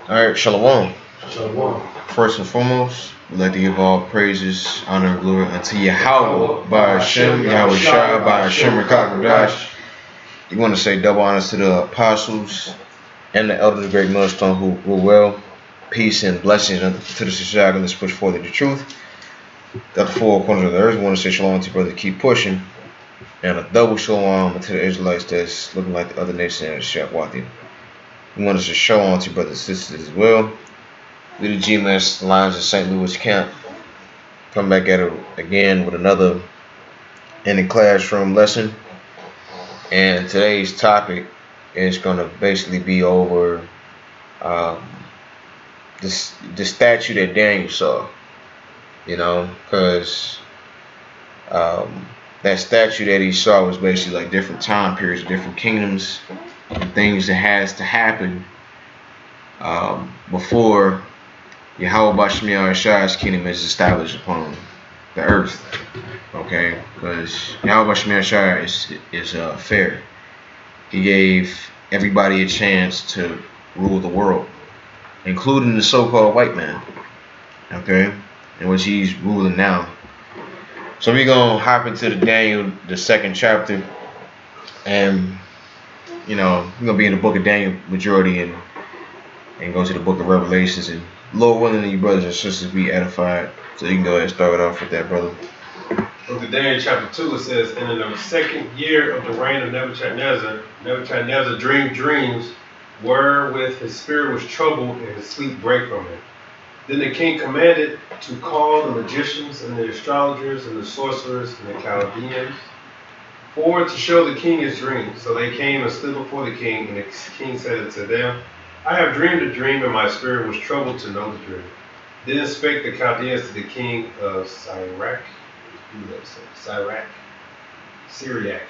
All right, Shalom. Shalom. First and foremost, we'd like to give all praises, honor, and glory unto Yahweh, Yahweh, by by Hashem, Hashem, Yahweh Shai, Yahushua, by by Hashem, Hashem, Rakakwadash. Rakakwadash. You want to say double honors to the apostles and the elders of the great millstone who rule well. Peace and blessings to the society. Let's push forward the truth. Got the four corners of the earth. We want to say shalom to you, brother. Keep pushing. And a double shalom to the Israelites that's looking like the other nations in the Shapwati. We want to say shalom to you, brothers and sisters as well. We the GMS Lions of St. Louis camp. Come back at it again with another in the classroom lesson. And today's topic is going to basically be over um, the statue that Daniel saw. You know, because that statue that he saw was basically like different time periods, different kingdoms, and things that has to happen before Yahweh Bashmiah Shai's kingdom is established upon the earth. Okay, because Yahweh Bashmiah Shai is fair. He gave everybody a chance to rule the world, including the so-called white man. Okay, in which he's ruling now. So we're gonna hop into Daniel, the second chapter, and we're gonna be in the book of Daniel majority and go to the book of Revelations, and Lord willing, you brothers and sisters be edified. So you can go ahead and start it off with that, brother. Book of Daniel chapter 2, it says, and in the second year of the reign of Nebuchadnezzar, Nebuchadnezzar dreamed dreams wherewith his spirit was troubled and his sleep brake from him. Then the king commanded to call the magicians and the astrologers and the sorcerers and the Chaldeans for to show the king his dream. So they came and stood before the king, and the king said unto them, I have dreamed a dream, and my spirit was troubled to know the dream. Then spake the Chaldeans to the king of Syriac.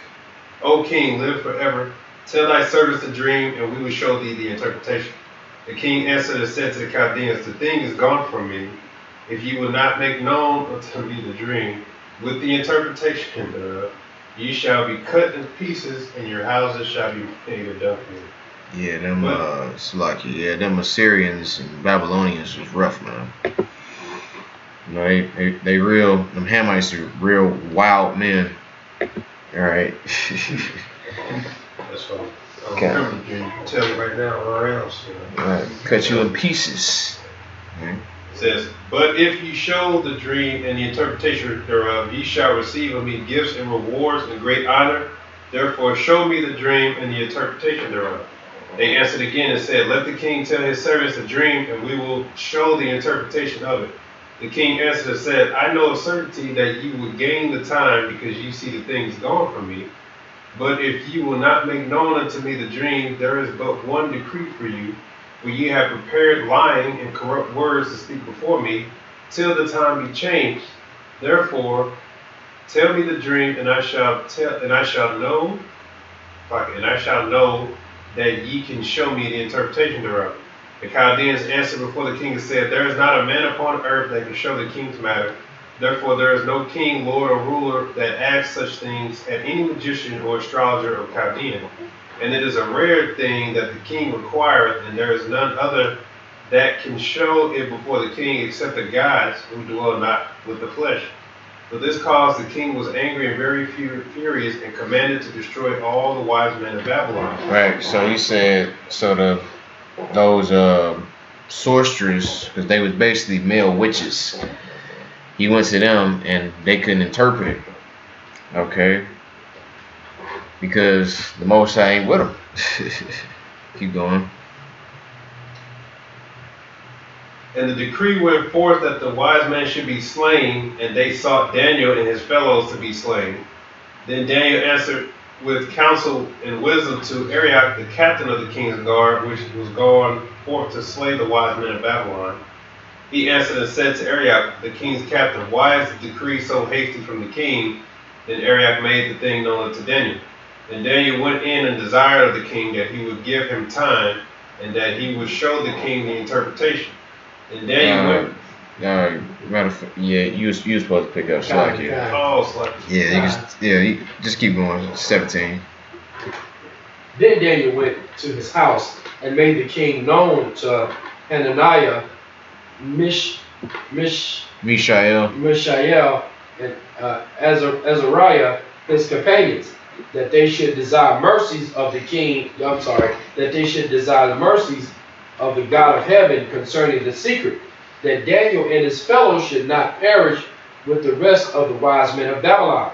O king, live forever. Tell thy servants the dream, and we will show thee the interpretation. The king answered and said to the Chaldeans, the thing is gone from me. If ye will not make known unto me the dream, with the interpretation thereof, ye shall be cut in pieces, and your houses shall be made a dunghill. Yeah, them Assyrians and Babylonians was rough, man. You know, they real, them Hamites are real wild men. All right. That's funny. I don't remember the dream. You tell me right now or else. All right, cut you in pieces. It says, but if ye show the dream and the interpretation thereof, ye shall receive of me gifts and rewards and great honor. Therefore show me the dream and the interpretation thereof. They answered again and said, let the king tell his servants the dream, and we will show the interpretation of it. The king answered and said, I know of certainty that ye will gain the time, because ye see the things gone from me. But if ye will not make known unto me the dream, there is but one decree for you, for ye have prepared lying and corrupt words to speak before me, till the time be changed. Therefore, tell me the dream, and I shall know that ye can show me the interpretation thereof. The Chaldeans answered before the king and said, there is not a man upon earth that can show the king's matter. Therefore there is no king, lord, or ruler that asks such things at any magician or astrologer or Chaldean. And it is a rare thing that the king requireth, and there is none other that can show it before the king except the gods who dwell not with the flesh. For this cause the king was angry and very furious, and commanded to destroy all the wise men of Babylon. Right. So he said, those sorcerers, because they was basically male witches. He went to them and they couldn't interpret it. Okay. Because the Most High ain't with them. Keep going. And the decree went forth that the wise men should be slain, and they sought Daniel and his fellows to be slain. Then Daniel answered with counsel and wisdom to Arioch, the captain of the king's guard, which was gone forth to slay the wise men of Babylon. He answered and said to Arioch, the king's captain, why is the decree so hasty from the king? Then Arioch made the thing known unto Daniel. Then Daniel went in and desired of the king that he would give him time, and that he would show the king the interpretation. And Daniel went. You was supposed to pick up slack here. Oh, slack. You just keep going. 17. Then Daniel went to his house and made the king known to Hananiah, Mish, Mishael. Mishael, and Azariah, his companions, that they should desire mercies of the king. I'm sorry, that they should desire the mercies of the God of heaven concerning the secret, that Daniel and his fellows should not perish with the rest of the wise men of Babylon.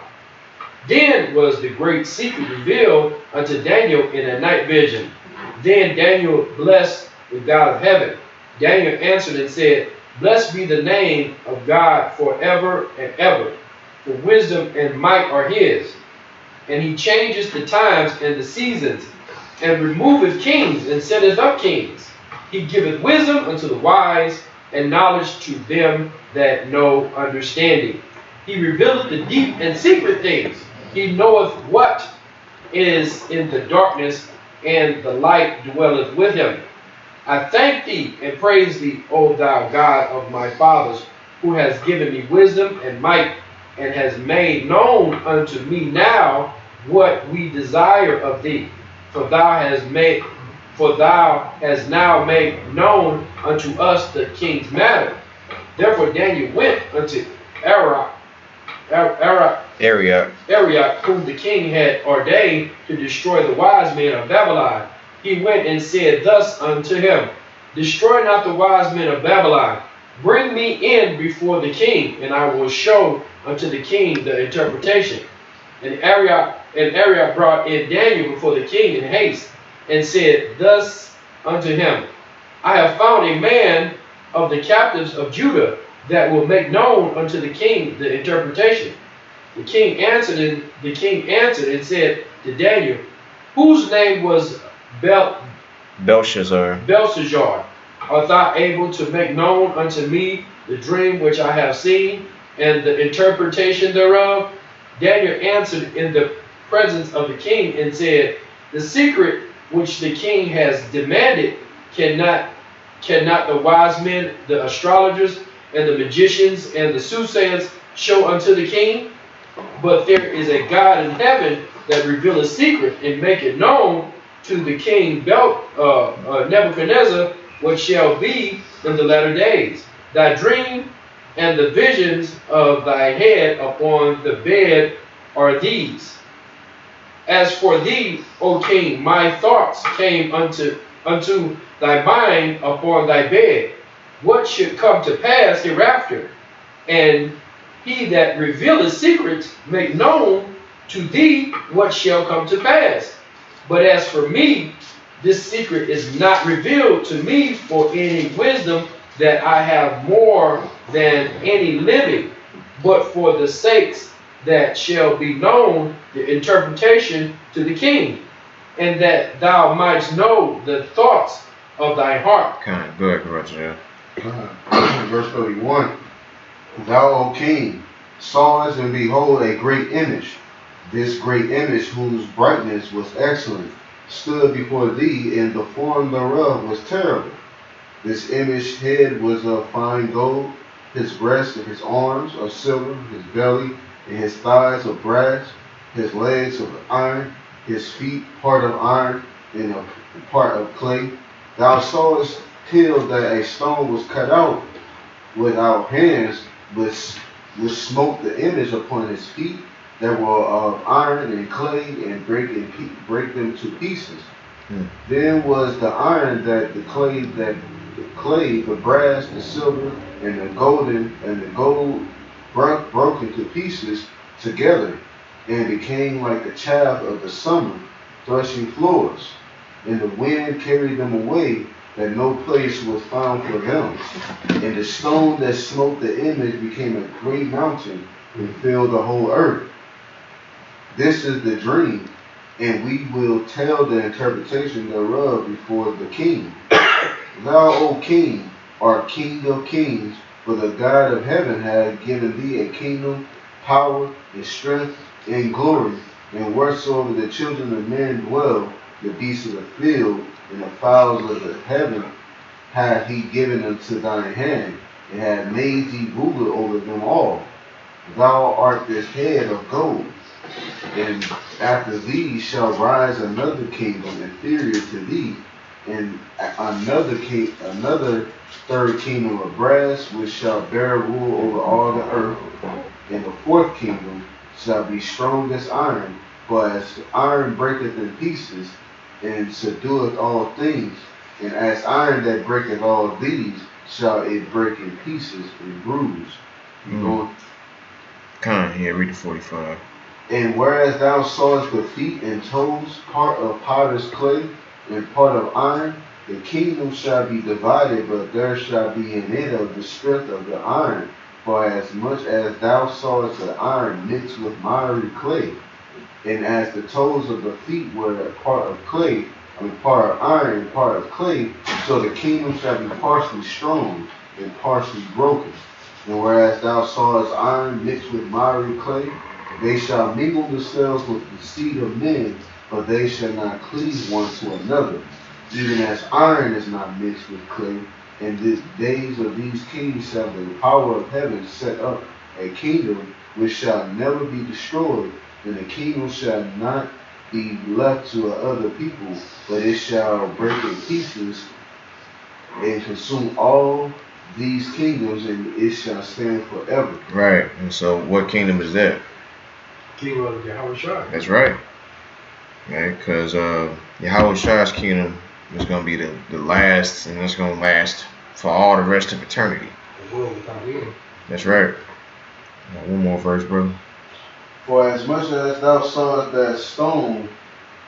Then was the great secret revealed unto Daniel in a night vision. Then Daniel blessed the God of heaven. Daniel answered and said, Blessed be the name of God forever and ever, for wisdom and might are his. And he changes the times and the seasons, and removeth kings and setteth up kings. He giveth wisdom unto the wise, and knowledge to them that know understanding. He revealeth the deep and secret things. He knoweth what is in the darkness, and the light dwelleth with him. I thank thee and praise thee, O thou God of my fathers, who has given me wisdom and might, and has made known unto me now what we desire of thee. For thou hast now made known unto us the king's matter. Therefore Daniel went unto Arioch, whom the king had ordained to destroy the wise men of Babylon. He went and said thus unto him, Destroy not the wise men of Babylon. Bring me in before the king, and I will show unto the king the interpretation. And Arioch brought in Daniel before the king in haste, and said thus unto him, I have found a man of the captives of Judah that will make known unto the king the interpretation. The king answered and said to Daniel, Whose name was Belshazzar. Art thou able to make known unto me the dream which I have seen, and the interpretation thereof? Daniel answered in the presence of the king and said, The secret which the king has demanded cannot the wise men, the astrologers, and the magicians, and the soothsayers show unto the king? But there is a God in heaven that revealeth secret, and make it known to the king Nebuchadnezzar what shall be in the latter days. Thy dream and the visions of thy head upon the bed are these. As for thee, O king, my thoughts came unto thy mind upon thy bed, what should come to pass hereafter. And he that revealeth secrets make known to thee what shall come to pass. But as for me, this secret is not revealed to me for any wisdom that I have more than any living, but for the sakes that shall be known the interpretation to the king, and that thou mightst know the thoughts of thy heart. Kind of good, Roger. Verse 31. Thou, O king, sawest and behold a great image. This great image, whose brightness was excellent, stood before thee, and the form thereof was terrible. This image head was of fine gold, his breast and his arms of silver, his belly and his thighs of brass, his legs of iron, his feet part of iron and a part of clay. Thou sawest till that a stone was cut out without hands, which smote the image upon his feet that were of iron and clay, and break them to pieces. Then was the iron that the clay, the brass, the silver, and the gold broken to pieces together, and became like the chaff of the summer threshing floors. And the wind carried them away, that no place was found for them. And the stone that smote the image became a great mountain, and filled the whole earth. This is the dream, and we will tell the interpretation thereof before the king. Thou, O king, art king of kings, for the God of heaven hath given thee a kingdom, power, and strength, and glory. And wheresoever the children of men dwell, the beasts of the field, and the fowls of the heaven, hath he given unto thine hand, and hath made thee ruler over them all. Thou art this head of gold, and after thee shall rise another kingdom inferior to thee, and another third kingdom of brass, which shall bear rule over all the earth. And the fourth kingdom shall be strong as iron, for as iron breaketh in pieces, and subdueth all things, and as iron that breaketh all these, shall it break in pieces and bruise. You going? Yeah, read the 45. And whereas thou sawest the feet and toes, part of potter's clay and part of iron, the kingdom shall be divided, but there shall be in it of the strength of the iron. For as much as thou sawest the iron mixed with miry clay, and as the toes of the feet were a part of clay, part of iron and part of clay, so the kingdom shall be partially strong and partially broken. And whereas thou sawest iron mixed with miry clay, they shall mingle themselves with the seed of men, but they shall not cleave one to another, even as iron is not mixed with clay. In the days of these kings shall the power of heaven set up a kingdom which shall never be destroyed, and the kingdom shall not be left to other people, but it shall break in pieces and consume all these kingdoms, and it shall stand forever. Right. And so, what kingdom is that? Kingdom of Yahweh Shai. That's right. Right, because Yahweh Shai's kingdom is going to be the last, and it's going to last for all the rest of eternity. The world without end. That's right. Now, one more verse, brother. For as much as thou sawest that stone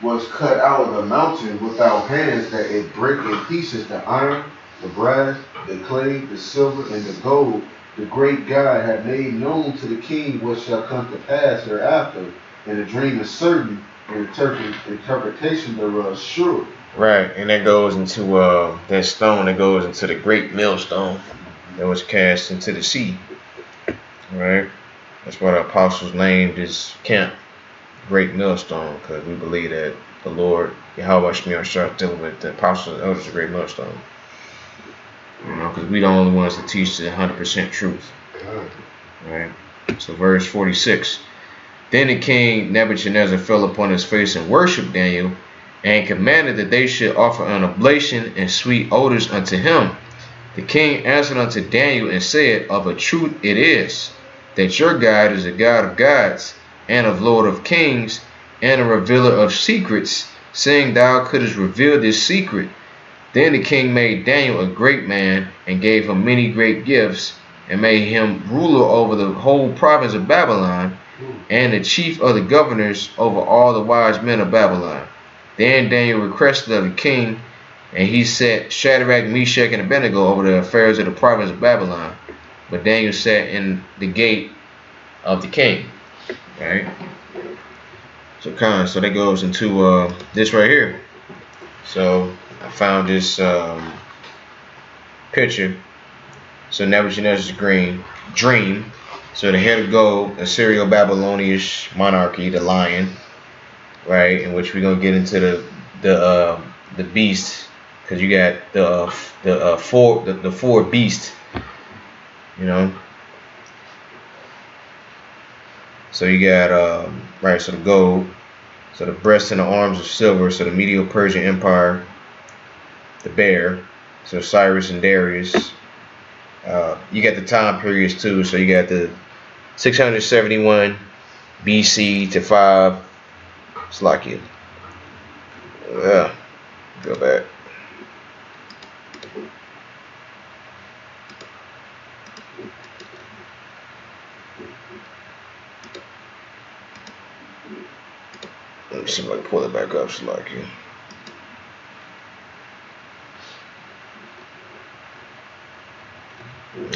was cut out of the mountain without hands, that it break in pieces the iron, the brass, the clay, the silver, and the gold, the great God had made known to the king what shall come to pass hereafter, and the dream is certain, and the interpretation thereof sure. Right, and that goes into that stone that goes into the great millstone that was cast into the sea. Right, that's why the apostles named this camp Great Millstone, because we believe that the Lord Yahweh Shemiah started dealing with the apostles and elders of Great Millstone. You know, because we the only ones that teach the 100% truth. Right. So verse 46. Then the king Nebuchadnezzar fell upon his face and worshipped Daniel, and commanded that they should offer an oblation and sweet odors unto him. The king answered unto Daniel and said, Of a truth it is, that your God is a God of gods, and of Lord of kings, and a revealer of secrets, saying thou couldst reveal this secret. Then the king made Daniel a great man, and gave him many great gifts, and made him ruler over the whole province of Babylon, and the chief of the governors over all the wise men of Babylon. Then Daniel requested of the king, and he set Shadrach, Meshach, and Abednego over the affairs of the province of Babylon. But Daniel sat in the gate of the king. Right? So that goes into this right here. So I found this picture. So Nebuchadnezzar's dream. So the head of gold, Assyrio-Babylonian monarchy, the lion, right? In which we're gonna get into the beast, because you got the four beasts, you know. So you got right. So the gold, so the breast and the arms of silver. So the Medo-Persian Empire, the bear. So Cyrus and Darius. You got the time periods too. So you got the 671 BC to 5. Slakia. Yeah. Go back. Let me see if I can pull it back up, Slakia.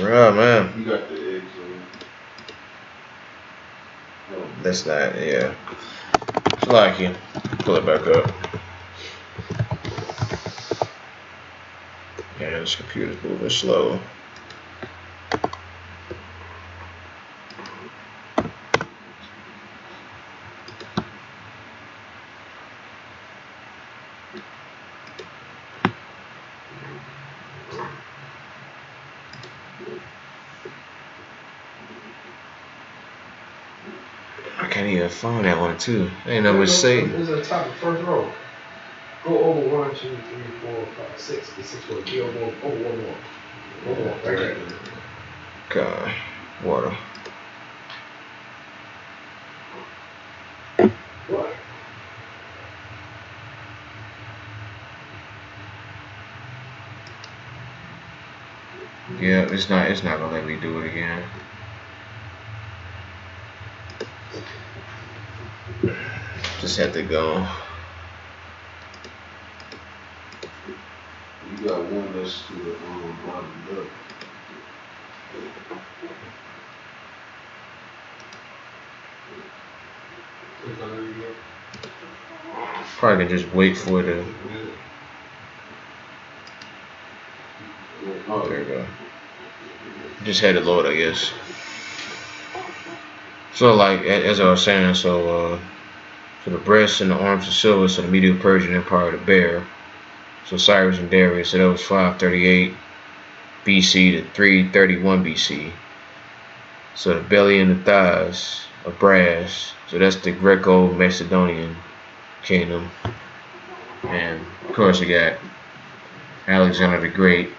Oh man. You got the eggs on. That's not, yeah. Slakia. Pull it back up. Yeah, this computer's moving slow. I can't even find that one too. Ain't no mistake. It's at the top of the first row. Go over 1, 2, 3, 4, 5, 6. The 6 word. Go over one more. One more. Right there. Okay. Water. What? Yeah, it's not gonna let me do it again. Just had to go. You got one that's to the bottom left. Probably can just wait for it to. Oh, There we go. Just had it load, I guess. So like as I was saying, so the breasts and the arms of silver, so the Medo-Persian Empire, the bear. So Cyrus and Darius, so that was 538 BC to 331 BC. So the belly and the thighs of brass, so that's the Greco-Macedonian kingdom. And of course you got Alexander the Great,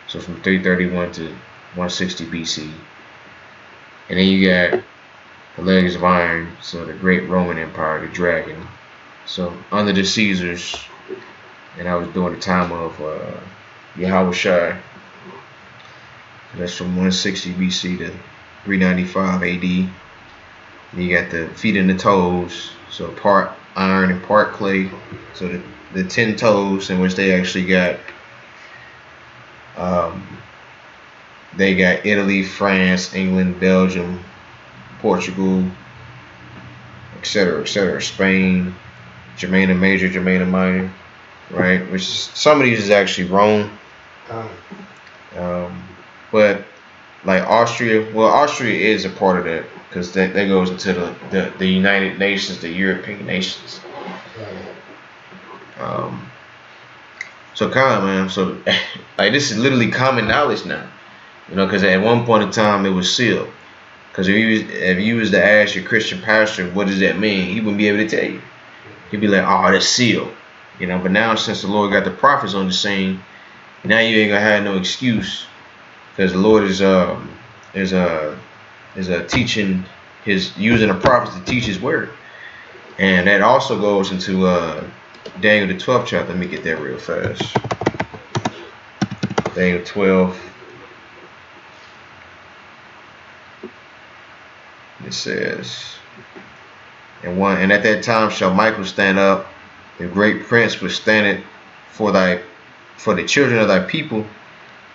so from 331 to 160 BC. And then you got the legs of iron, so the great Roman Empire, the dragon. So under the Caesars, and I was during the time of Yahushua. That's from 160 BC to 395 AD. And you got the feet and the toes, so part iron and part clay. So the 10 toes, in which they actually got Italy, France, England, Belgium, Portugal, etc., Spain, Germania Major, Germania Minor, right? Which some of these is actually Rome. But like Austria, well, Austria is a part of that because that goes into the United Nations, the European nations. So kind of, man. So like this is literally common knowledge now, because at one point in time it was sealed. Because if you was to ask your Christian pastor, what does that mean? He wouldn't be able to tell you. He'd be like, oh, that's sealed. But now since the Lord got the prophets on the scene, now you ain't gonna have no excuse, because the Lord is teaching using the prophets to teach His word, and that also goes into Daniel the 12th chapter. Let me get that real fast. Daniel 12. It says, and at that time shall Michael stand up, the great prince which standeth for the children of thy people,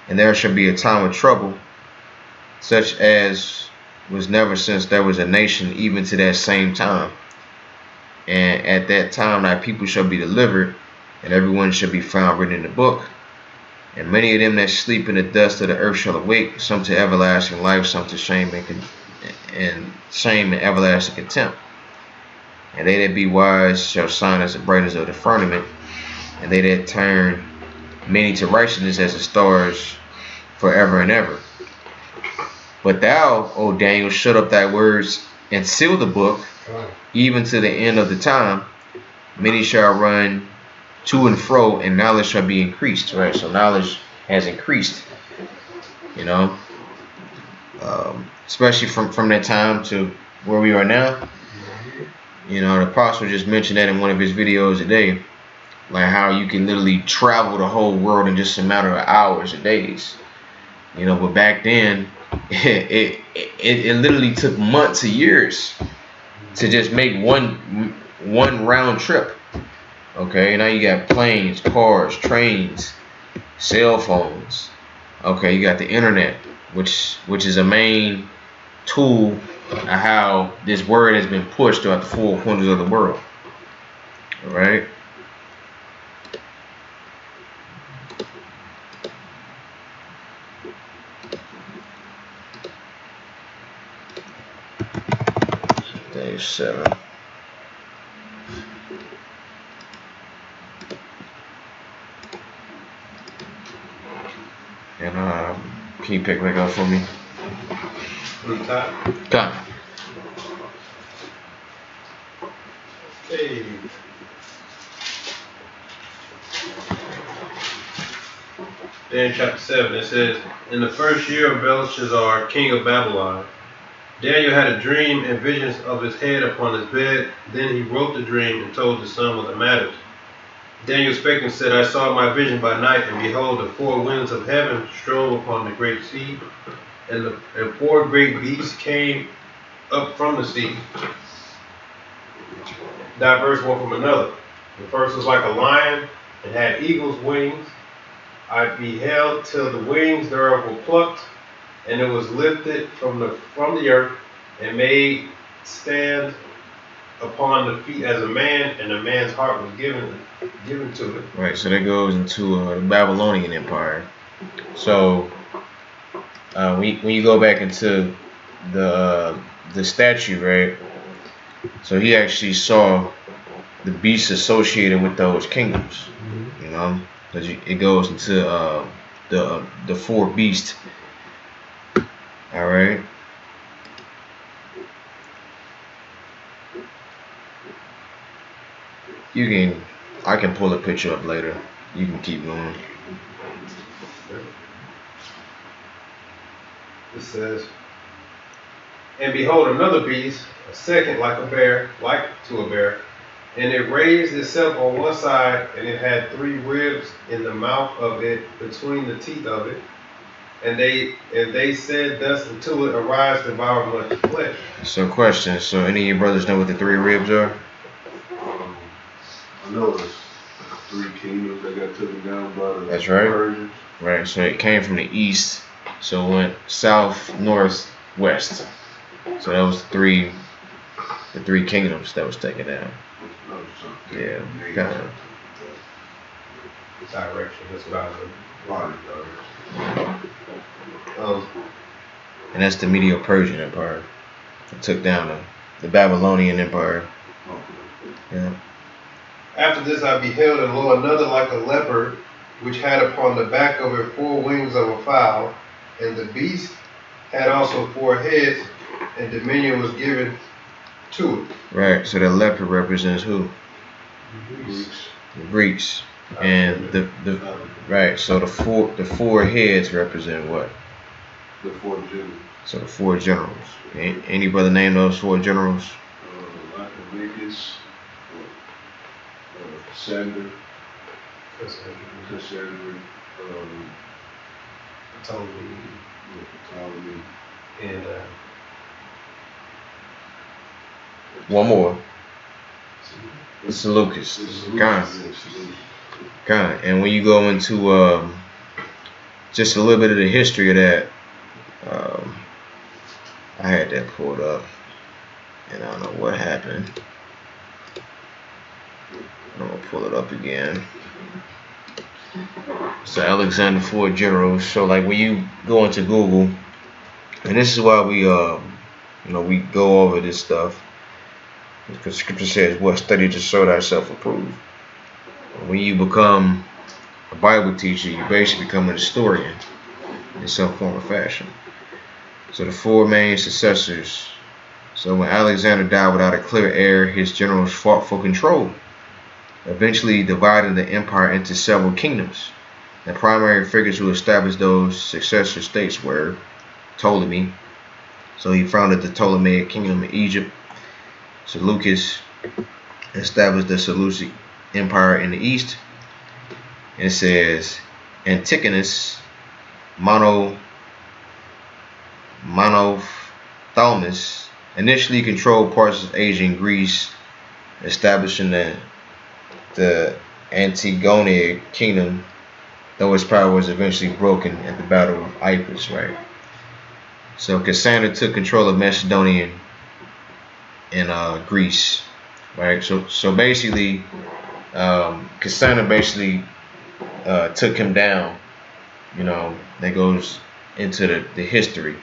and there shall be a time of trouble, such as was never since there was a nation, even to that same time. And at that time thy people shall be delivered, and everyone shall be found written in the book. And many of them that sleep in the dust of the earth shall awake, some to everlasting life, some to shame and everlasting contempt. And they that be wise shall shine as the brightness of the firmament, and they that turn many to righteousness as the stars forever and ever. But thou, O Daniel, shut up thy words and seal the book, even to the end of the time. Many shall run to and fro, and knowledge shall be increased. Right, so knowledge has increased. Especially from that time to where we are now. The apostle just mentioned that in one of his videos today, like how you can literally travel the whole world in just a matter of hours or days. But back then, it literally took months or years to just make one round trip. Okay, now you got planes, cars, trains, cell phones. Okay, you got the internet, which is a main tool of how this word has been pushed throughout the four corners of the world. All right. Day 7. And can you pick back up for me? Come. Okay. Daniel chapter 7, it says, in the first year of Belshazzar, king of Babylon, Daniel had a dream and visions of his head upon his bed. Then he wrote the dream and told his son what the matter. Daniel spake and said, I saw my vision by night, and behold, the four winds of heaven strove upon the great sea, and four great beasts came up from the sea, diverse one from another. The first was like a lion, and had eagle's wings. I beheld till the wings thereof were plucked, and it was lifted from the earth, and made stand upon the feet as a man, and a man's heart was given to it. Right, so that goes into the Babylonian Empire. So when you go back into the statue, right? So he actually saw the beasts associated with those kingdoms. You know, because it goes into the four beasts. All right. I can pull a picture up later. You can keep going. It says, and behold, another beast, a second like to a bear, and it raised itself on one side, and it had three ribs in the mouth of it, between the teeth of it. And they said thus unto it, arise, devour much flesh. So question, so any of your brothers know what the three ribs are? I know it's 3 kingdoms that got taken down by the That's right. Persians. Right, so it came from the east, so it went south, north, west. So that was the three kingdoms that was taken down. Yeah, kind of. Direction, that's what I was. And that's the Medo-Persian Empire. It took down the Babylonian Empire. Yeah. After this I beheld, and lo, another like a leopard, which had upon the back of it 4 wings of a fowl, and the beast had also 4 heads, and dominion was given to it. Right, so the leopard represents who? Greeks. The Greeks. And the right, so the four heads represent what? The 4 generals. So the 4 generals. Any brother name those 4 generals? Lycomachus, Cassandra, Ptolemy, and one more. Seleucus. God. And when you go into just a little bit of the history of that, I had that pulled up, and I don't know what happened. I'm gonna pull it up again. So Alexander 4 generals. So like when you go into Google, and this is why we we go over this stuff, because Scripture says, "What study to show thyself approved." When you become a Bible teacher, you basically become a historian in some form or fashion. So the 4 main successors. So when Alexander died without a clear heir, his generals fought for control, eventually dividing the empire into several kingdoms. The primary figures who established those successor states were Ptolemy. So he founded the Ptolemaic kingdom in Egypt. Seleucus established the Seleucid Empire in the east. And it says Antigonus, Monophthalmus initially controlled parts of Asia and Greece, establishing the Antigonian kingdom, though its power was eventually broken at the Battle of Ypres, right? So Cassandra took control of Macedonia and Greece, right? So basically, Cassandra basically took him down. You know, that goes into the history.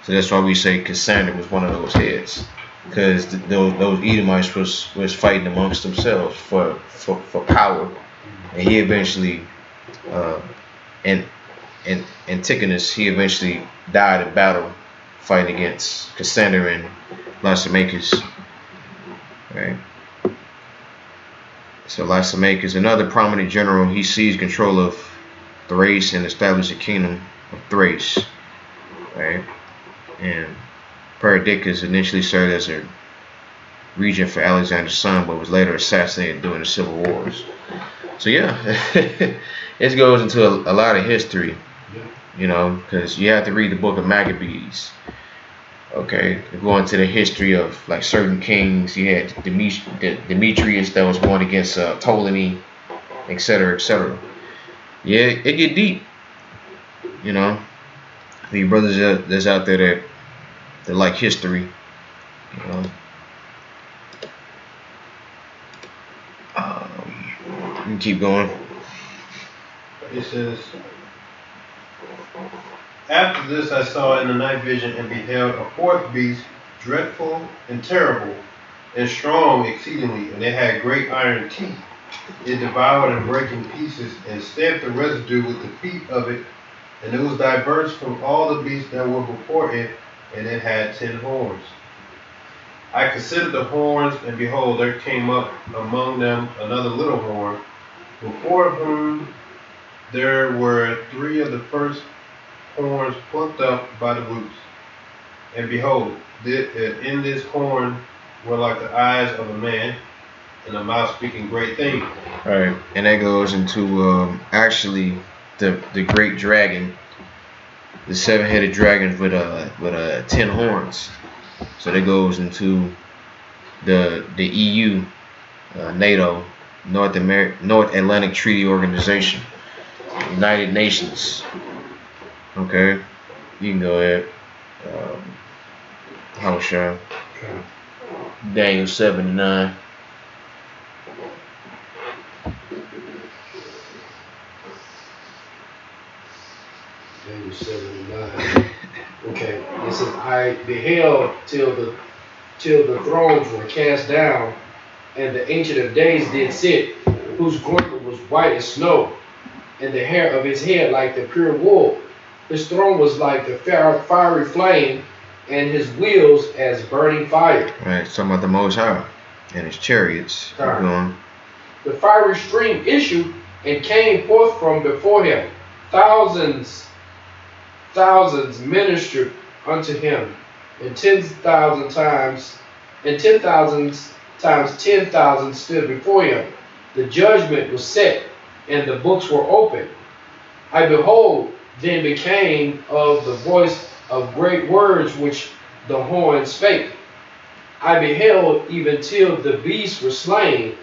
So that's why we say Cassandra was one of those heads, because those Edomites was fighting amongst themselves for power, and he eventually and Antigonus, he eventually died in battle fighting against Cassandra and Lysimachus, right? So Lysimachus, another prominent general, he seized control of Thrace and established the kingdom of Thrace, right? And Perdiccas initially served as a regent for Alexander's son, but was later assassinated during the civil wars. So yeah, it goes into a lot of history, you know, because you have to read the book of Maccabees. Okay, going to the history of like certain kings. You had Demetrius that was going against Ptolemy, etc., etc. Yeah, it get deep, you know. The brothers that's out there that like history, you know. You can keep going. It says, after this I saw in the night vision and beheld a fourth beast, dreadful and terrible, and strong exceedingly, and it had great iron teeth. It devoured and brake in pieces, and stamped the residue with the feet of it, and it was diverse from all the beasts that were before it, and it had 10 horns. I considered the horns, and behold, there came up among them another little horn, before whom there were 3 of the first horns plucked up by the roots. And behold, in this horn were like the eyes of a man, and a mouth speaking great things. All right, and that goes into actually the great dragon, the 7-headed dragon with 10 horns. So that goes into the EU, NATO, North Atlantic Treaty Organization, United Nations. Okay, you can go ahead. How sure? Daniel 7:9. Daniel 7:9. Okay, it says, I beheld till the thrones were cast down, and the Ancient of Days did sit, whose garment was white as snow, and the hair of his head like the pure wool. His throne was like the fiery flame, and his wheels as burning fire. Right, it's talking about the Most High and his chariots. Keep going. The fiery stream issued and came forth from before him. Thousands ministered unto him, and 10,000 times 10,000 stood before him. The judgment was set, and the books were opened. I behold, then became of the voice of great words which the horn spake. I beheld even till the beast was slain,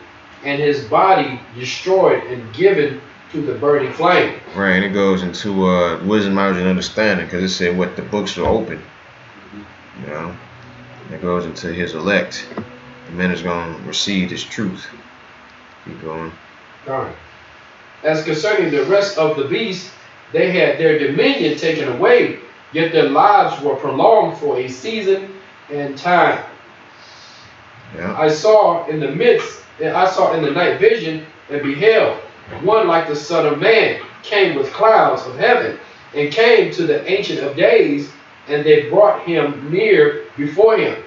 and his body destroyed and given to the burning flame. Right, and it goes into wisdom, knowledge, and understanding, because it said what the books are open. You know, it goes into his elect. The man is going to receive his truth. Keep going. All right. As concerning the rest of the beasts, they had their dominion taken away, yet their lives were prolonged for a season and time. Yeah. I saw in the night vision, and beheld one like the Son of Man came with clouds of heaven, and came to the Ancient of Days, and they brought him near before him.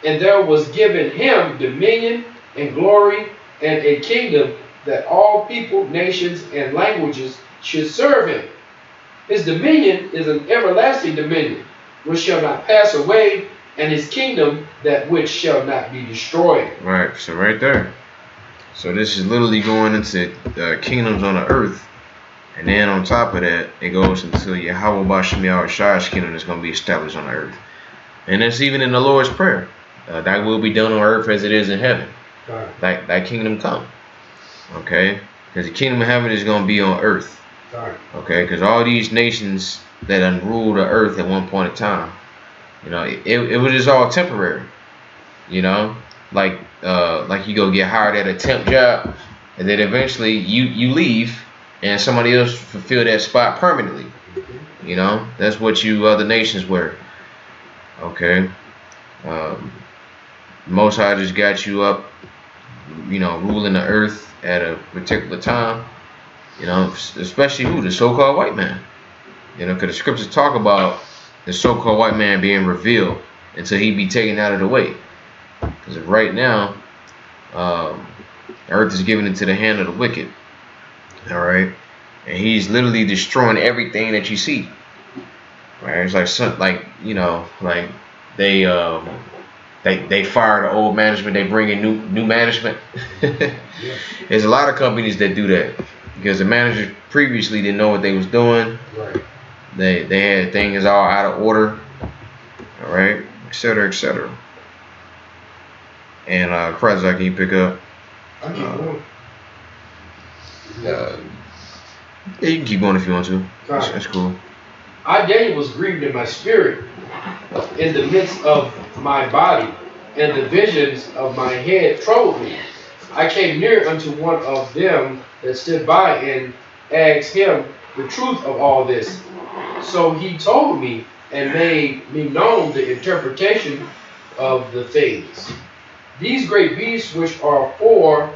And there was given him dominion and glory and a kingdom, that all people, nations, and languages should serve him. His dominion is an everlasting dominion, which shall not pass away, and his kingdom that which shall not be destroyed. Right, so right there. So this is literally going into kingdoms on the earth, and then on top of that, it goes into Yahweh Bashem Yahweh Shai's kingdom that's going to be established on the earth. And that's even in the Lord's Prayer. Thy will be done on earth as it is in heaven. Right. Thy kingdom come. Okay? Because the kingdom of heaven is going to be on earth. Right. Okay? Because all these nations that ruled the earth at one point in time, you know, it was just all temporary. You know? Like you go get hired at a temp job, and then eventually you leave, and somebody else fulfill that spot permanently. You know? That's what you other nations were. Okay? Most High just got you up, you know, ruling the earth at a particular time, you know, especially who? The so-called white man. You know, because the scriptures talk about the so-called white man being revealed until he be taken out of the way. Because right now, the earth is given into the hand of the wicked. All right. and he's literally destroying everything that you see. Right? It's like like they they fire the old management, they bring in new management. Yeah. There's a lot of companies that do that because the managers previously didn't know what they was doing. Right. They had things all out of order. All right, etc. etc. And Krezak, can you pick up? I keep going. Yeah, you can keep going if you want to. That's cool. I, Daniel, was grieved in my spirit, in the midst of my body, and the visions of my head troubled me. I came near unto one of them that stood by and asked him the truth of all this. So he told me and made me known the interpretation of the things. These great beasts which are four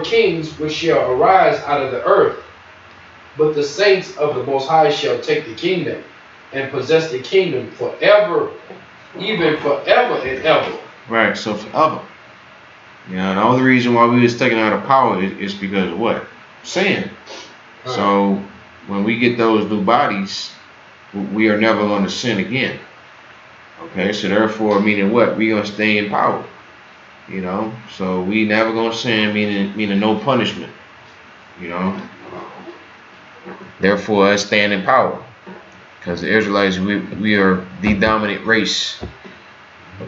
kings which shall arise out of the earth, but the saints of the Most High shall take the kingdom and possess the kingdom forever, even forever and ever. Right, so forever. You know, the only reason why we was taken out of power is because of what? Sin. Right. So when we get those new bodies, we are never going to sin again. Okay, so therefore, meaning what? We're going to stay in power. You know, so we never going to sin, meaning no punishment. You know, therefore, us staying in power. Because the Israelites, we are the dominant race.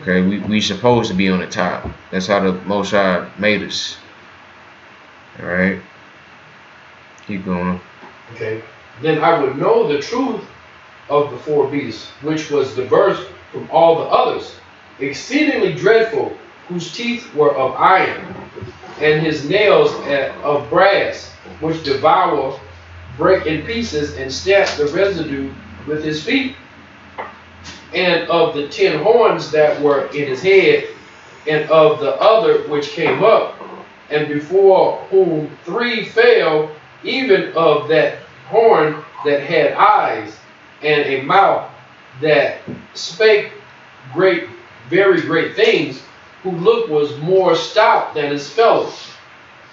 Okay, we supposed to be on the top. That's how the Most High made us. All right, keep going. Okay. Then I would know the truth of the four beasts, which was diverse from all the others, exceedingly dreadful, whose teeth were of iron, and his nails of brass, which devour, break in pieces, and stamp the residue with his feet. And of the 10 horns that were in his head, and of the other which came up, and before whom 3 fell, even of that horn that had eyes, and a mouth that spake very great things, who look was more stout than his fellows.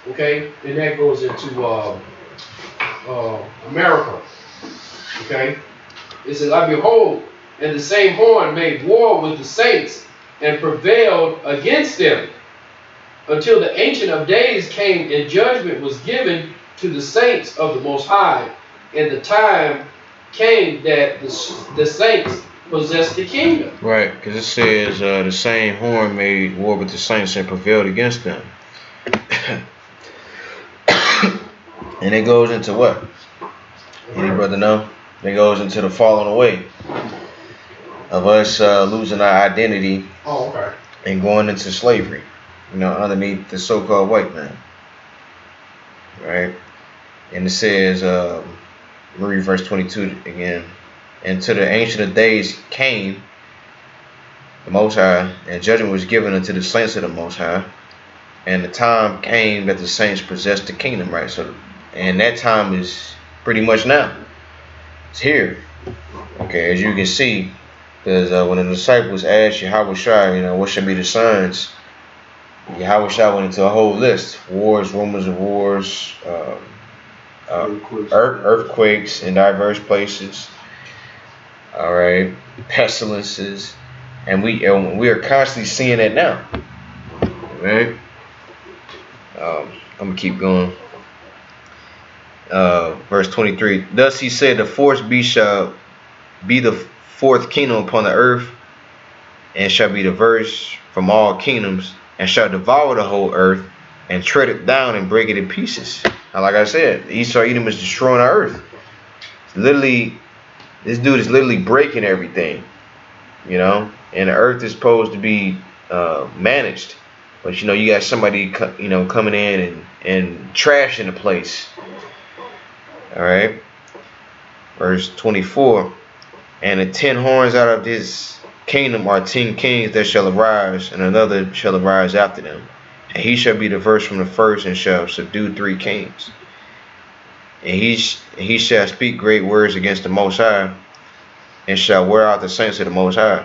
Okay, and that goes into America. Okay, it says, I behold, and the same horn made war with the saints and prevailed against them, until the Ancient of Days came and judgment was given to the saints of the Most High, and the time came that the saints possessed the kingdom. Right, because it says the same horn made war with the saints and prevailed against them. And it goes into what? Any brother know? It goes into the falling away of us losing our identity and going into slavery, you know, underneath the so-called white man. Right? And it says, read verse 22 again. And to the Ancient of Days came the Most High, and judgment was given unto the saints of the Most High. And the time came that the saints possessed the kingdom, right? So, and that time is pretty much now. It's here. Okay, as you can see, because when the disciples asked Yahweh, you know, what should be the signs? Yahweh went into a whole list: wars, rumors of wars, earthquakes in diverse places. All right, pestilences, and we are constantly seeing that now. All right, I'm gonna keep going. Verse 23. Thus he said, the fourth beast shall be the fourth kingdom upon the earth, and shall be diverse from all kingdoms, and shall devour the whole earth, and tread it down and break it in pieces. Now, like I said, Esau Edom is destroying our earth. It's literally, this dude is literally breaking everything, you know. And the earth is supposed to be managed, but you know, you got somebody coming in and trashing the place. All right. Verse 24. And the 10 horns out of this kingdom are 10 kings that shall arise, and another shall arise after them. And he shall be diverse from the first, and shall subdue 3 kings. And he shall speak great words against the Most High, and shall wear out the saints of the Most High,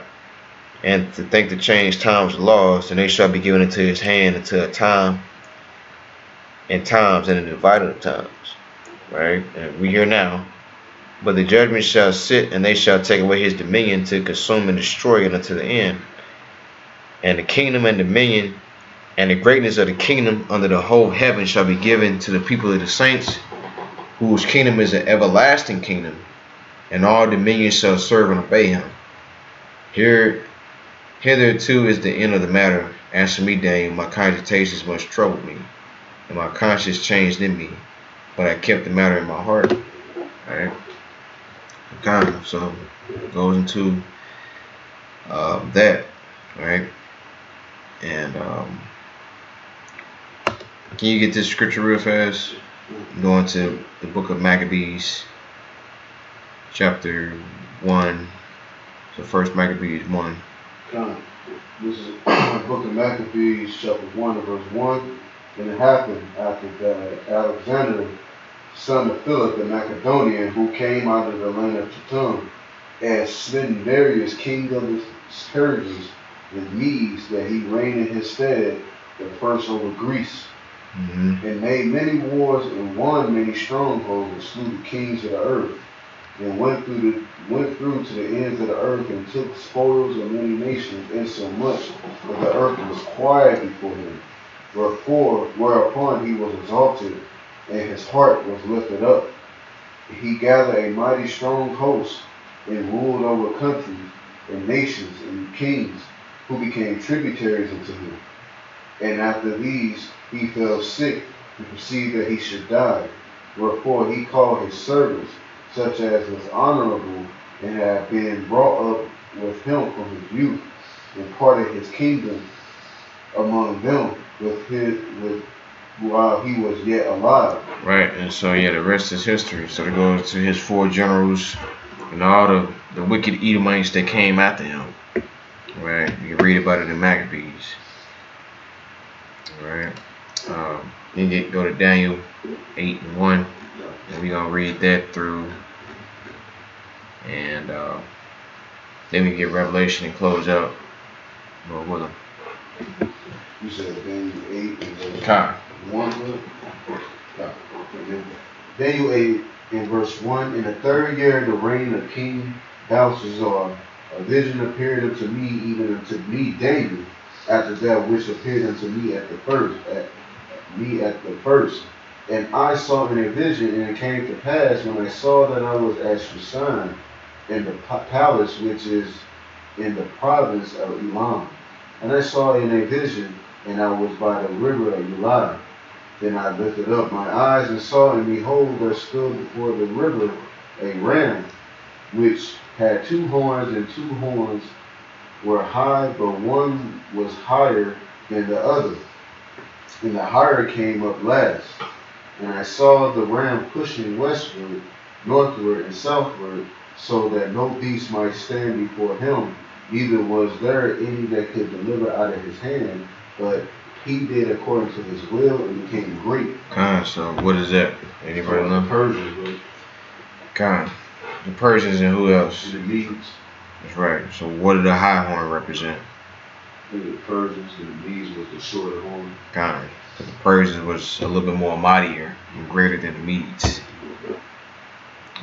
and to think to change times and laws, and they shall be given into his hand until a time and times and a divided of times. right? And we here now. But the judgment shall sit, and they shall take away his dominion to consume and destroy it unto the end. And the kingdom and dominion and the greatness of the kingdom under the whole heaven shall be given to the people of the saints, whose kingdom is an everlasting kingdom, and all dominions shall serve and obey him. Hitherto is the end of the matter. As for me, Daniel, my cogitations much troubled me, and my conscience changed in me, but I kept the matter in my heart. Alright. Okay, so it goes into that, right? And can you get this scripture real fast? Going to the book of Maccabees, chapter 1. So first Maccabees 1. This is the book of Maccabees, chapter 1 and verse 1. And it happened after that Alexander, son of Philip the Macedonian, who came out of the land of Chittim, had smitten Darius, king of the Persians, and Medes, that he reigned in his stead, the first over Greece, and made many wars and won many strongholds, and slew the kings of the earth, and went through to the ends of the earth, and took spoils of many nations, insomuch that the earth was quiet before him. Whereupon he was exalted, and his heart was lifted up. He gathered a mighty strong host, and ruled over countries and nations and kings, who became tributaries unto him. And after these he fell sick, and perceived that he should die. Wherefore he called his servants, such as was honorable, and had been brought up with him from his youth, and parted his kingdom among them while he was yet alive. Right, and so yeah, the rest is history. So it goes to his 4 generals and all the wicked Edomites that came after him. Right, you can read about it in Maccabees. Right, then go to Daniel 8 and 1, and we're gonna read that through, and then we get Revelation and close out. Go with them. You said Daniel 8 and verse Kai. 1. Daniel 8 in verse 1. In the 3rd year of the reign of King Belshazzar, a vision appeared unto me, even unto me, Daniel, after that which appeared unto me at the first. And I saw in a vision, and it came to pass, when I saw that I was at Shushan, in the palace which is in the province of Elam. And I saw in a vision, and I was by the river of Elah. Then I lifted up my eyes and saw, and behold, there stood before the river a ram, which had 2 horns, and 2 horns were high, but one was higher than the other. And the higher came up last. And I saw the ram pushing westward, northward, and southward, so that no beast might stand before him, neither was there any that could deliver out of his hand, but he did according to his will, and became great. So what is that? Anybody know? The Persians, The Persians and who else? the Medes. That's right. So what did the high horn represent? The Persians, and the Medes was the shorter horn. The Persians was a little bit more mightier and greater than the Medes.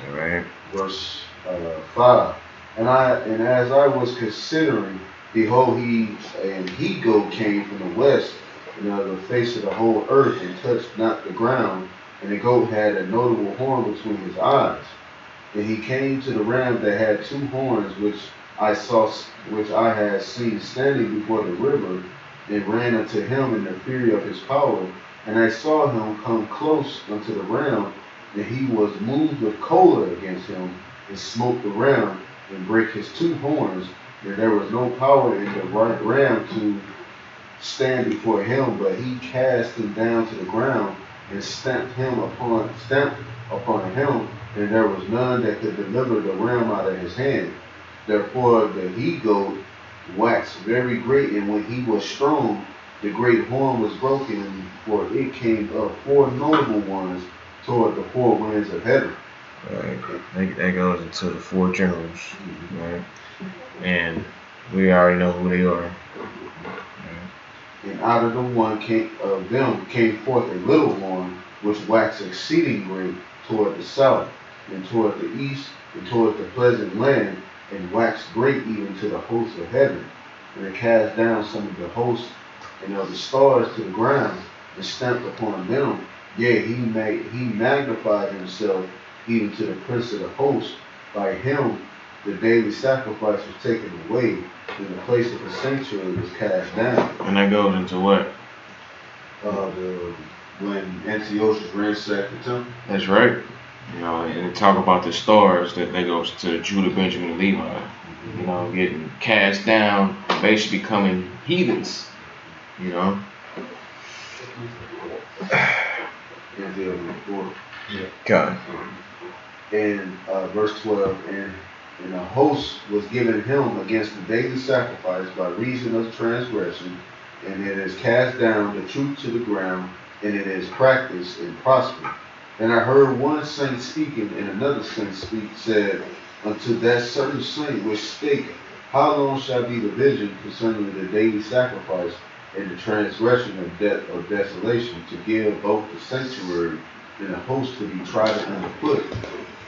All right. Verse 5. And as I was considering, behold, he goat came from the west, and out of the face of the whole earth, and touched not the ground. And the goat had a notable horn between his eyes. And he came to the ram that had 2 horns, which I had seen standing before the river, and ran unto him in the fury of his power. And I saw him come close unto the ram, and he was moved with choler against him, and smote the ram, and brake his 2 horns. And there was no power in the ram to stand before him, but he cast him down to the ground, and stamped upon him, and there was none that could deliver the ram out of his hand. Therefore the he-goat waxed very great, and when he was strong, the great horn was broken, for it came up 4 notable ones toward the 4 winds of heaven. Right. That goes into the 4 generals. Right. And we already know who they are. And out of them came forth a little horn, which waxed exceeding great, toward the south, and toward the east, and toward the pleasant land, and waxed great even to the host of heaven. And it cast down some of the hosts and of the stars to the ground, and stamped upon them. Yea, he magnified himself even to the prince of the host. By him the daily sacrifice was taken away, and the place of the sanctuary was cast down. And that goes into what? When Antiochus ransacked the temple. That's right. You know, and they talk about the stars that goes to Judah, Benjamin, and Levi. You know, getting cast down, basically becoming heathens. You know. Antiochus 4. God. And verse 12, and a host was given him against the daily sacrifice by reason of transgression, and it is cast down the truth to the ground, and it is practiced and prospered. And I heard one saint speaking, and another saint said unto that certain saint which spake, how long shall be the vision concerning the daily sacrifice and the transgression of desolation, to give both the sanctuary and the host to be trodden underfoot?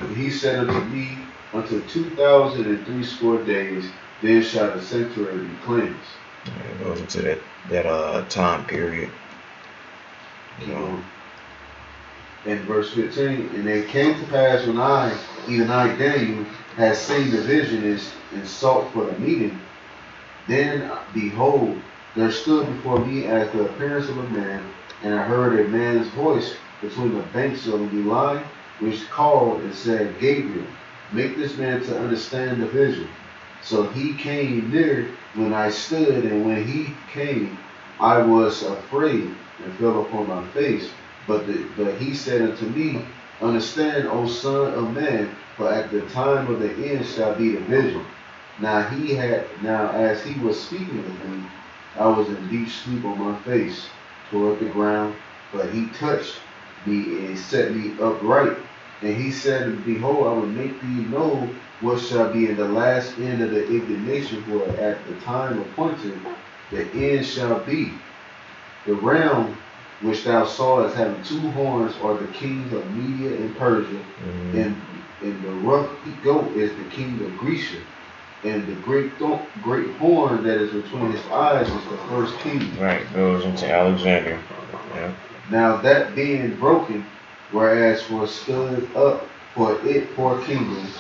And he said unto me, until 2,060 days, then shall the sanctuary be cleansed. It goes into that time period. You know. In verse 15, and it came to pass when I, even I, Daniel, had seen the vision and sought for the meeting, then behold, there stood before me as the appearance of a man, and I heard a man's voice between the banks of the line, which called and said, Gabriel, make this man to understand the vision. So he came near when I stood, and when he came, I was afraid and fell upon my face. But he said unto me, understand, O son of man, for at the time of the end shall be the vision. Now as he was speaking with me, I was in deep sleep on my face toward the ground, but he touched me and set me upright. And he said, behold, I will make thee know what shall be in the last end of the indignation, for at the time appointed the end shall be. The realm which thou sawest having two horns are the kings of Media and Persia, and the rough goat is the king of Grecia, and the great horn that is between his eyes is the first king. Right, goes into Alexander. Yeah. Now that being broken, whereas for stood up for it 4 kingdoms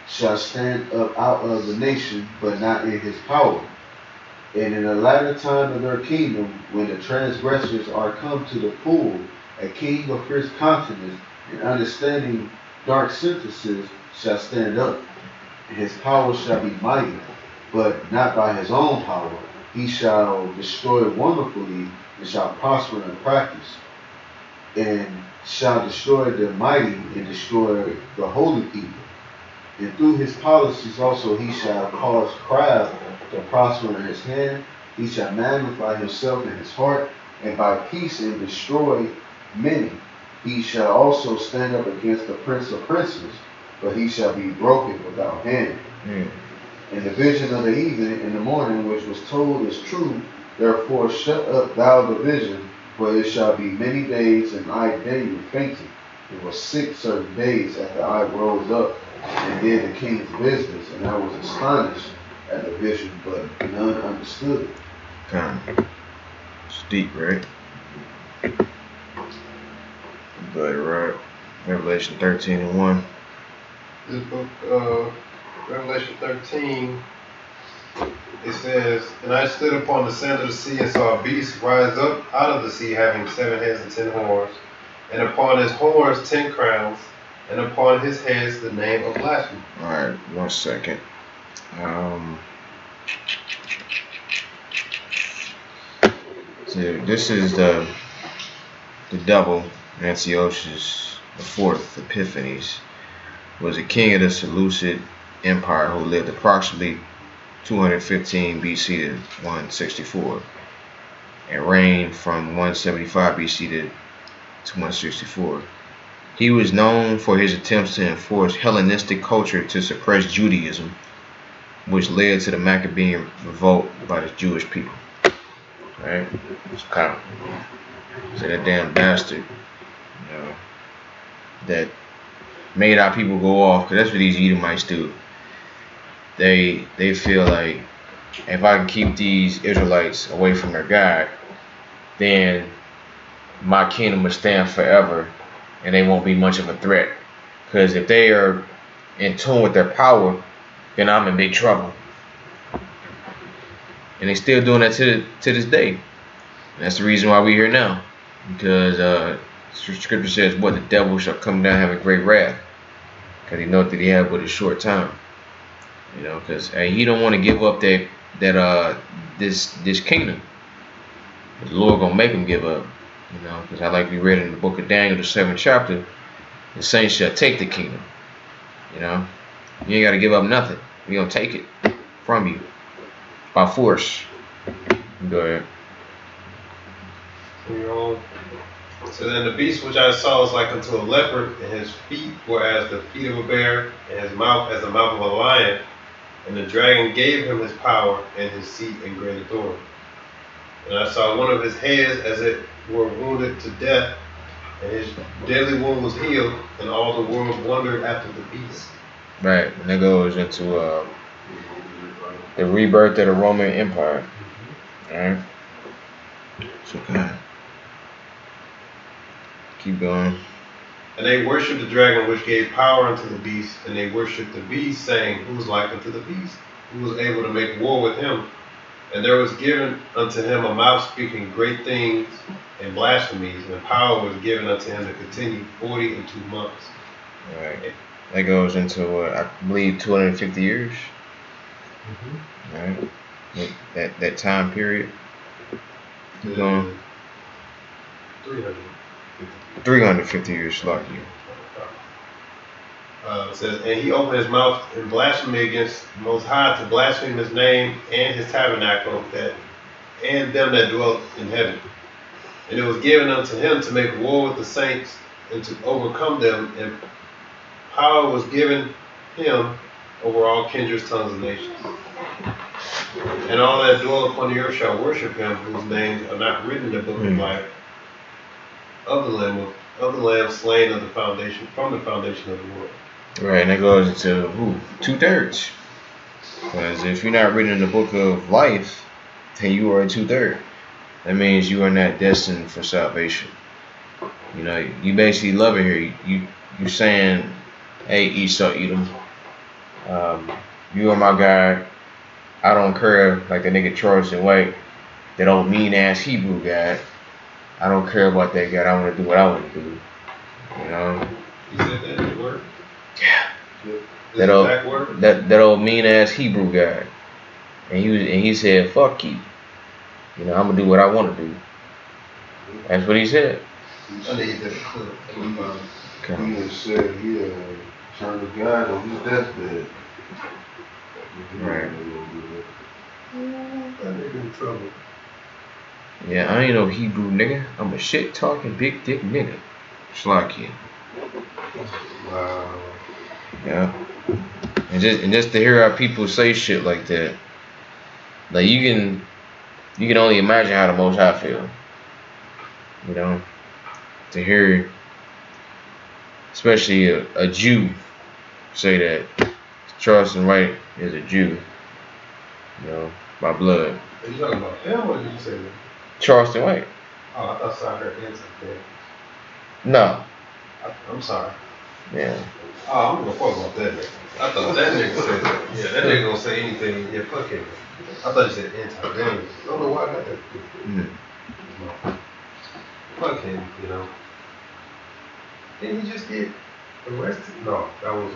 shall stand up out of the nation, but not in his power. And in the latter time of their kingdom, when the transgressors are come to the full, a king of fierce countenance and understanding dark sentences shall stand up, and his power shall be mighty, but not by his own power. He shall destroy wonderfully, and shall prosper in practice, and shall destroy the mighty and destroy the holy people. And through his policies also he shall cause craft to prosper in his hand. He shall magnify himself in his heart, and by peace and destroy many. He shall also stand up against the prince of princes, but he shall be broken without hand. And the vision of the evening and the morning which was told is true. Therefore shut up thou the vision, for it shall be many days, and I Daniel fainted. It was 6 certain days after I rose up and did the king's business, and I was astonished at the vision, but none understood it. Kind of steep, right? But right, Revelation 13:1. This book, Revelation 13, it says, and I stood upon the sand of the sea and saw a beast rise up out of the sea, having 7 heads and 10 horns, and upon his horns 10 crowns, and upon his heads the name of blasphemy. All right, 1 second. So this is the devil, Antiochus IV Epiphanes, was a king of the Seleucid Empire who lived approximately 215 BC to 164 and reigned from 175 BC to 164. He was known for his attempts to enforce Hellenistic culture to suppress Judaism, which led to the Maccabean revolt by the Jewish people. Right? So that damn bastard, you know, that made our people go off, because that's what these Edomites do. They feel like if I can keep these Israelites away from their God, then my kingdom will stand forever, and they won't be much of a threat. Because if they are in tune with their power, then I'm in big trouble. And they still doing that to this day. And that's the reason why we're here now. Because scripture says, what, the devil shall come down having great wrath. Because he know that he had but a short time. You know, because he don't want to give up this kingdom. The Lord gonna make him give up. You know, because I like we read in the book of Daniel, the 7th chapter, the saints shall take the kingdom. You know, you ain't got to give up nothing. We gonna take it from you by force. Go ahead. So then the beast which I saw was like unto a leopard, and his feet were as the feet of a bear, and his mouth as the mouth of a lion. And the dragon gave him his power and his seat and great authority. And I saw one of his heads as it were wounded to death, and his deadly wound was healed, and all the world wondered after the beast. Right, and that goes into the rebirth of the Roman Empire. All right. So God, keep going. And they worshipped the dragon which gave power unto the beast, and they worshipped the beast, saying, Who is like unto the beast? Who was able to make war with him? And there was given unto him a mouth speaking great things and blasphemies, and power was given unto him to continue 42 months. All right. That goes into I believe 250 years. All right. That time period. Keep going. 350 years, lucky. It says, and he opened his mouth in blasphemy against the Most High, to blaspheme his name and his tabernacle, and them that dwell in heaven. And it was given unto him to make war with the saints and to overcome them, and power was given him over all kindreds, tongues, and nations. And all that dwell upon the earth shall worship him, whose names are not written in the book of life of the Lamb slain of the foundation, from the foundation of the world. Right, and that goes into who? 2/3. Because if you're not written in the book of life, then you are a 2/3. That means you are not destined for salvation. You know, you basically love it here. You saying, hey, Esau, Edom, you are my God. I don't care, like the nigga Charleston White, that old mean ass Hebrew guy. I don't care about that God. I want to do what I want to do. You know. You said that in the word? Yeah. That old mean ass Hebrew guy, and he said, "Fuck you." You know, I'm gonna do what I want to do. That's what he said. I need that clip. He had said he had turned to God on his deathbed. Right. That nigga in trouble. Yeah, I ain't no Hebrew nigga. I'm a shit talking big dick nigga. Slacky. Wow. Yeah. And just to hear our people say shit like that, like you can only imagine how the Most High feel. You know, to hear, especially a Jew say that Charleston White is a Jew. You know, by blood. Are you talking about him, or did you say that? Charleston White. Oh, I thought I heard answer there. No. I'm sorry. Yeah. Oh, I'm gonna fuck about that nigga. I thought that nigga said that. Yeah, that nigga gonna say anything. Yeah, fuck him. I thought you said anti-Daniel. I don't know why I got that. No. Fuck him, you know. Didn't he just get arrested? No, that was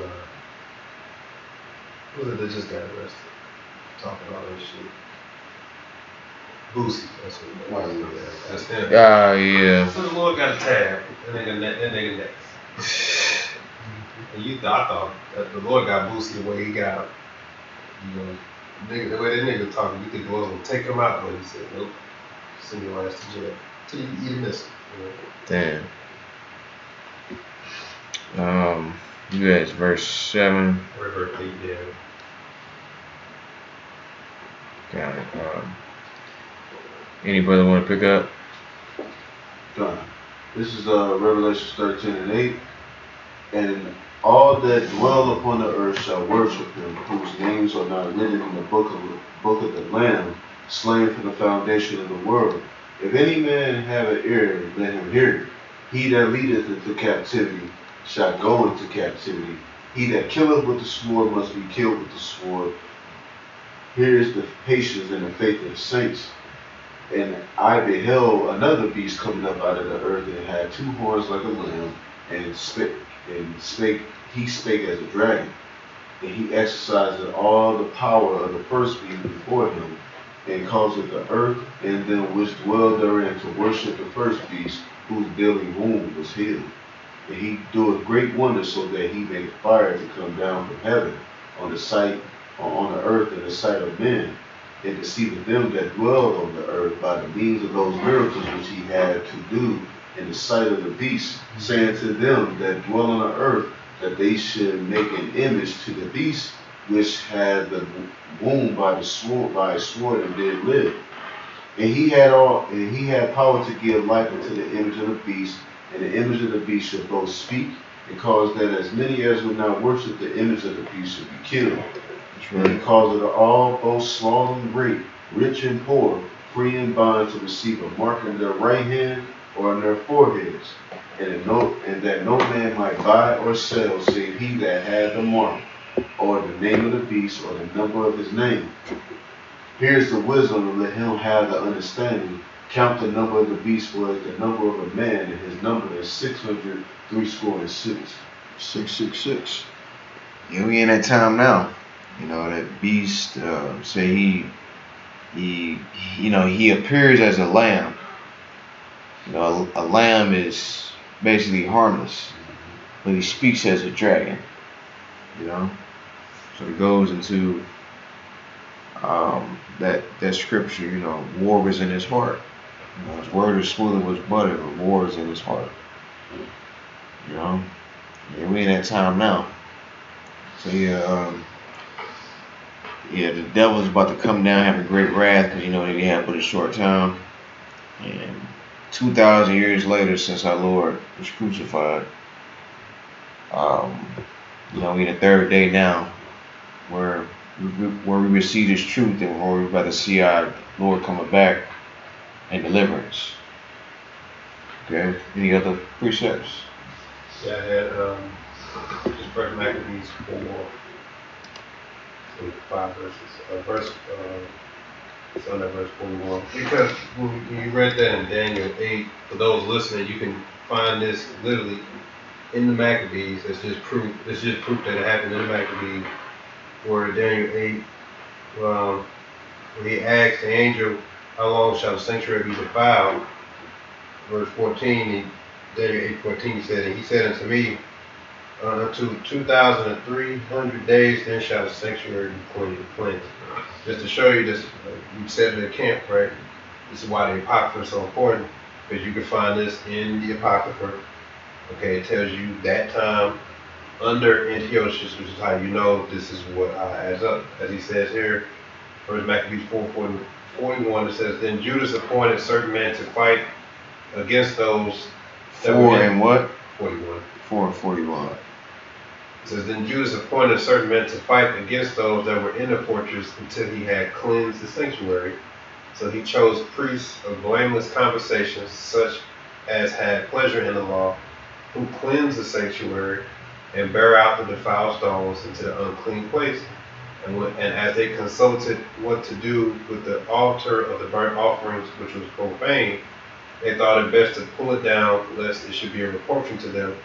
who was it that just got arrested? Talking all that shit. Boosie, that's what it was. Yeah, that's him. Yeah. So the Lord got a tab. That nigga next. And I thought that the Lord got Boosie the way he got him. You know, the way that nigga talking, you think the Lord gonna take him out, but he said, nope, send your ass to jail till you eat a missile. You know? Damn. You guys, verse 7. Verse 8, yeah. Got it. Any brother want to pick up? This is Revelation 13 and 8. And All that dwell upon the earth shall worship him, whose names are not written in the book of the Lamb, slain from the foundation of the world. If any man have an ear, let him hear. He that leadeth into captivity shall go into captivity. He that killeth with the sword must be killed with the sword. Here is the patience and the faith of the saints. And I beheld another beast coming up out of the earth, and it had two horns like a lamb, and he spake as a dragon. And he exercised all the power of the first beast before him, and caused the earth and them which dwell therein to worship the first beast, whose belly wound was healed. And he doeth great wonders, so that he made fire to come down from heaven on the earth in the sight of men, and deceived them that dwell on the earth by the means of those miracles which he had to do in the sight of the beast, saying to them that dwell on the earth that they should make an image to the beast which had the wound by a sword and did live. And he had power to give life unto the image of the beast, and the image of the beast should both speak, and cause that as many as would not worship the image of the beast should be killed. And he caused it all, both small and great, rich and poor, free and bond, to receive a mark in their right hand or on their foreheads, and that no man might buy or sell save he that had the mark, or the name of the beast, or the number of his name. Here's the wisdom, and let him have the understanding. Count the number of the beast, for it is the number of a man, and his number is 666. 666. Yeah, we in that time now. You know, that beast, say he appears as a lamb. You know, a lamb is basically harmless, but he speaks as a dragon. You know, so it goes into that scripture. You know, war was in his heart. You know, his word is smooth was butter, but war is in his heart. You know, yeah, we in that time now. So yeah, the devil's about to come down, have a great wrath, because you know they have but a short time. And 2,000 years later, since our Lord was crucified, you know, we in the third day now, where we receive this truth, and where we're about to see our Lord coming back and deliverance. Okay, any other precepts? Yeah, I had just First Maccabees 5 verses. It's on that verse 41. Because when you read that in Daniel 8, for those listening, you can find this literally in the Maccabees. It's just proof that it happened in the Maccabees. Where Daniel 8, when he asked the angel, how long shall the sanctuary be defiled? Verse 14, Daniel 8:14 said, and he said unto me, unto 2,300 days, then shall the sanctuary be cleansed. Just to show you this, you said in the camp, right? This is why the Apocrypha is so important, because you can find this in the Apocrypha. Okay, it tells you that time under Antiochus, which is how you know this is what adds up. As he says here, First Maccabees 4:41, it says, then Judas appointed certain men to fight against those that 4 and what? 41. 4 and 41. It says, then Judas appointed certain men to fight against those that were in the fortress until he had cleansed the sanctuary. So he chose priests of blameless conversation, such as had pleasure in the law, who cleansed the sanctuary and bear out the defiled stones into the unclean place. And as they consulted what to do with the altar of the burnt offerings, which was profane, they thought it best to pull it down, lest it should be a reproach to them,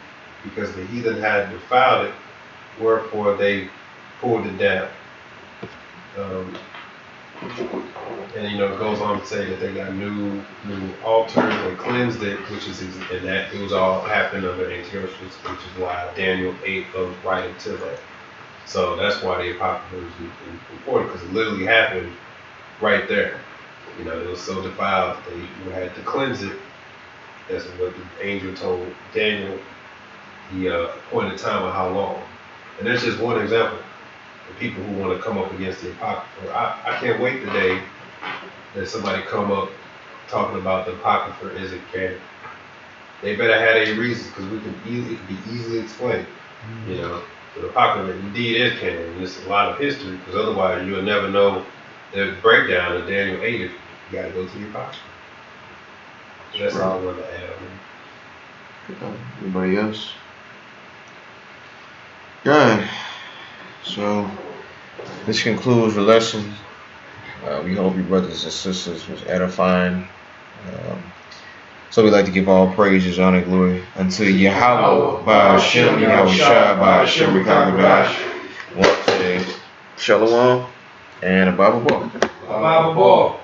because the heathen had defiled it, wherefore they pulled it down. And you know, it goes on to say that they got new altars and cleansed it, which is, and that it was all happening under Antiochus, which is why Daniel 8 goes right into that. So that's why the Apocrypha is important, because it literally happened right there. You know, it was so defiled that they had to cleanse it. That's what the angel told Daniel. He appointed time of how long. And that's just one example. The people who want to come up against the Apocrypha. I can't wait the day that somebody come up talking about the Apocrypha isn't canon. They better have a reason, because it can be easily explained. You know, so the Apocrypha indeed is canon. And it's a lot of history, because otherwise you will never know the breakdown of Daniel 8 if you got to go to the Apocrypha. So that's all I wanted to add. Anybody else? Good. So this concludes the lesson. We hope you brothers and sisters was edifying. So we like to give all praises, honor, glory unto Yahweh, by Hashem, Yahweh Shai, by Hashem, Rikakwadash. Once today, Shalom and a Bible book. Bible ball.